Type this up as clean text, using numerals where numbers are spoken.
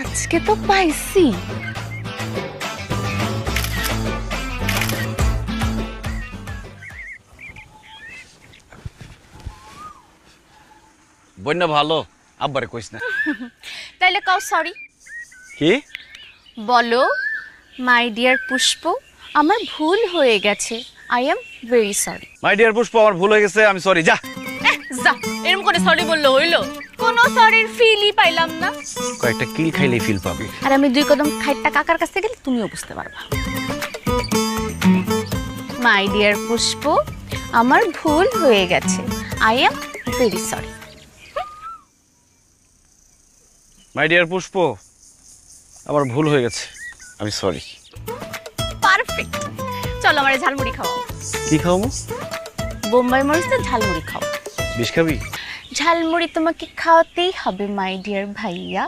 আজকে তো পাইছি। বন্যা ভালো, আব্বারে কইস না। তাইলে কাও সরি কি বলো, মাই ডিয়ার পুষ্প, আমার ভুল হয়ে গেছে, I am very sorry. My dear Pushpa, আমার ভুল হয়ে গেছে, আমি সরি। যা যা, এরকম করে সরি বললো হইলো? কোনো সরির ফিলই পাইলাম না। কয়েকটা কিল খাইলেই ফিল পাবি। আর আমি 2 কদম খাইটটা কাকার কাছ থেকে গেলে তুমিও বুঝতে পারবা। মাই ডিয়ার পুষ্প, আমার ভুল হয়ে গেছে, I am very sorry. My dear Pushpa, আমার ভুল হয়ে গেছে, আমি সরি। পারফেক্ট। চলো আমার ঝালমুড়ি খাওয়াও। কি খাওয়াবো? বোম্বাই মরিচের ঝালমুড়ি খাও। বিষ খাবি? ঝালমুড়ি তোমাকে খাওয়াতেই হবে মাই ডিয়ার ভাইয়া।